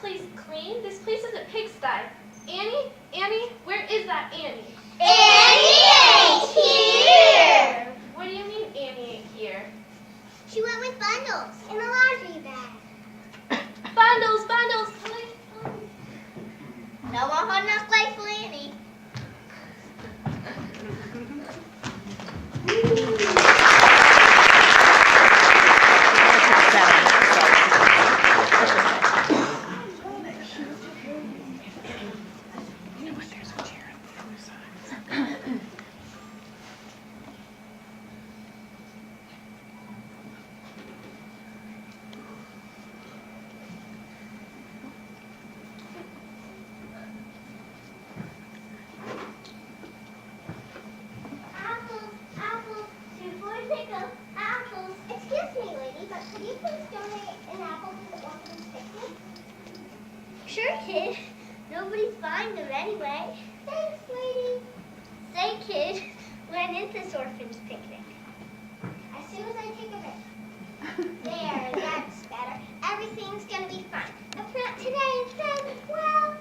place clean? This place is a pigsty. Annie, where is that Annie? Annie ain't here! What do you mean Annie ain't here? She went with bundles in a laundry bag. Bundles! No more hot enough life for Annie. Sure, kid. Nobody's buying them anyway. Thanks, lady. Say, kid, when is this orphan's picnic? As soon as I take a break. There, that's better. Everything's gonna be fine. If not today, then, well...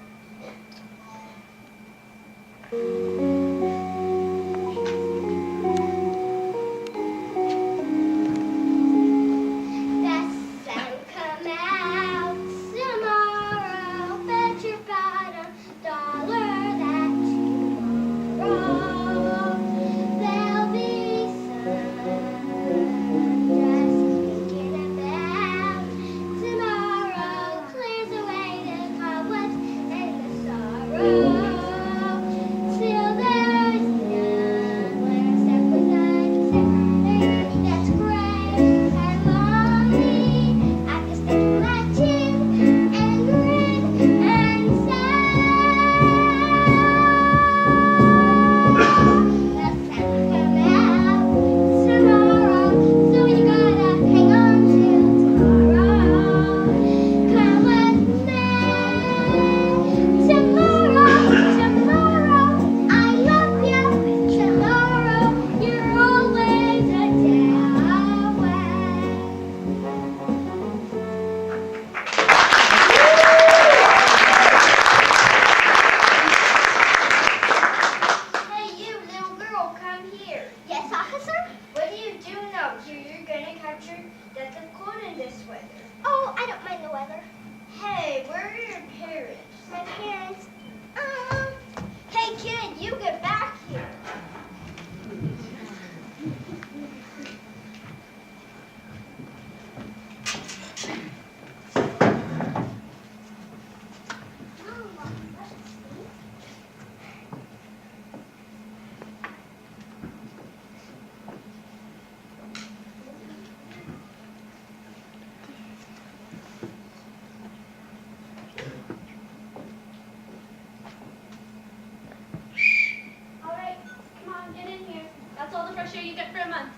You get for a month.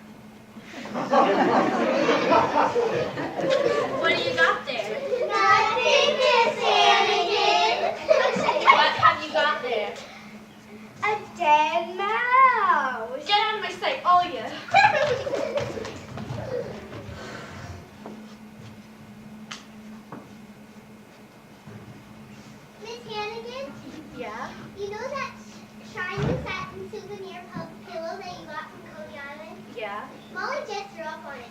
What do you got there? Nothing, Miss Hannigan. What have you got there? A dead mouse. Get out of my sight, all of you. Miss Hannigan? Yeah? You know that shiny satin souvenir pillow that you got from Coney Island? Yeah? Molly just threw up on it.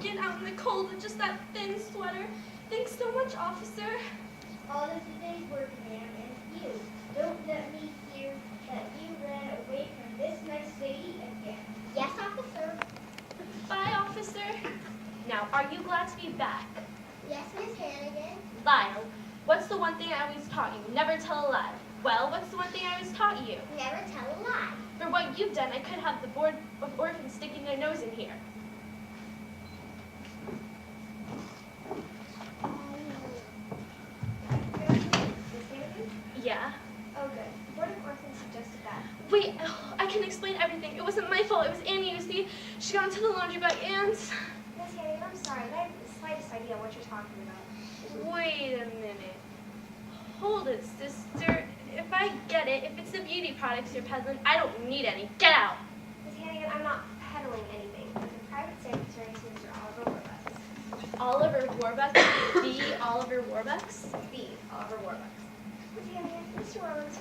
again out in the cold with just that thin sweater. Thanks so much, officer. All of today's work, ma'am, and you. Don't let me hear that you ran away from this nice lady again. Yes, officer. Bye, officer. Now, are you glad to be back? Yes, Miss Hannigan. Lyle, what's the one thing I always taught you? Never tell a lie. Well, what's the one thing I always taught you? Never tell a lie. For what you've done, I could have the board of orphans sticking their nose in here. Yeah. Oh, good. The Board of Orphans suggested that. Wait, I can explain everything. It wasn't my fault. It was Annie, you see. She got into the laundry bag and... Miss Hannigan, I'm sorry. I have the slightest idea what you're talking about. Wait a minute. Hold it, sister. If I get it, if it's the beauty products you're peddling, I don't need any. Get out. Miss Hannigan, I'm not peddling anything. I'm the private secretary to Mr. Oliver Warbucks. Oliver Warbucks? The Oliver Warbucks? The Oliver Warbucks. Miss Hannigan, Mr. Warbucks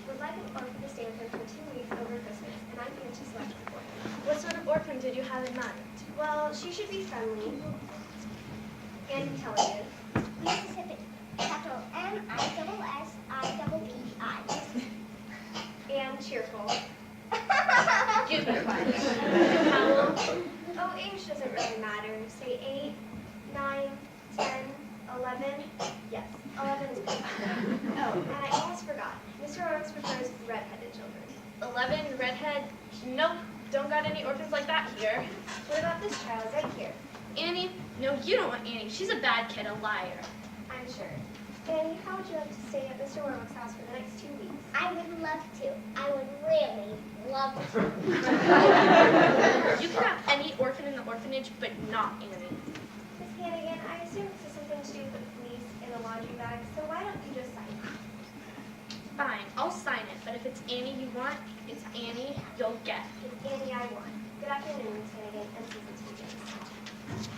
would like an orphan to stay with him for 2 weeks over Christmas, and I'm here to select it for him. What sort of orphan did you have in mind? Well, she should be friendly and intelligent. Mississippi, capital M-I-S-S-I-P-P-I. And cheerful. Give me one. How old? Oh, age doesn't really matter. Say 8, 9, 10, 11. Yes, 11 is good. Oh, and I almost forgot. Mr. Owens prefers redheaded children. 11, redhead. Nope, don't got any orphans like that here. What about this child right here? Annie? No, you don't want Annie. She's a bad kid, a liar. I'm sure. Annie, how would you like to stay at Mr. Warwick's house for the next 2 weeks? I would love to. I would really love to. You can have any orphan in the orphanage, but not Annie. Miss Hannigan, I assume this has something to do with the police and the laundry bag, so why don't you just sign it? Fine, I'll sign it, but if it's Annie you want, it's Annie you'll get. It's Annie I want. Good afternoon, Miss Hannigan, and Susan Stevens.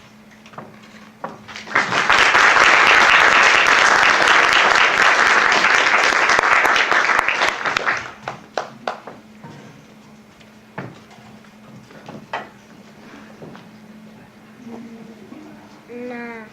Nah.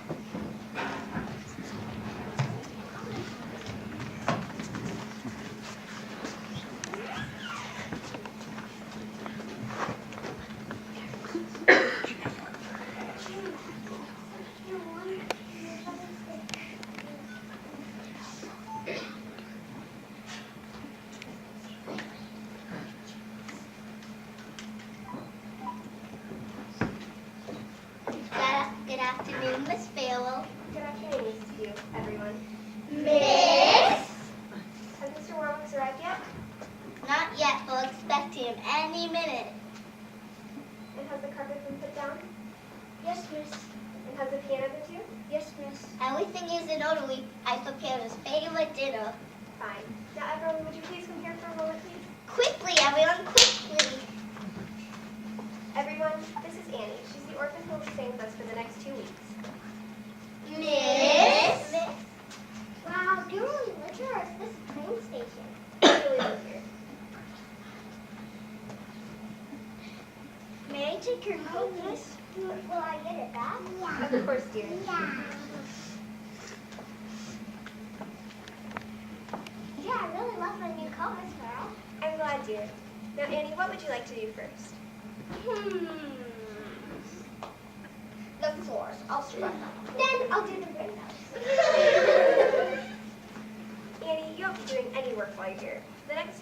Good afternoon, Miss Farewell. Good afternoon to you, everyone. Miss? Has Mr. Warwick's arrived yet? Not yet, we'll expect him any minute. And has the carpet been put down? Yes, miss. And has the piano been tuned? Yes, miss. Everything is in order. I prepared his favorite dinner. Fine. Now, everyone, would you please come here for a moment, please? Quickly, everyone, quickly. Everyone, this is Annie. She's the orphan who will be staying with us for the next 2 weeks. Miss? Wow, do you really live here, or is this a train station? I really live here. May I take your coat, miss? Will I get it back? Yeah. Of course, dear. Yeah. Yeah, I really love my new coat, Miss Merrill. I'm glad, dear. Now, Annie, what would you like to do first? The floors. I'll scrub them. Then I'll do the windows. Annie, you won't be doing any work while you're here. The next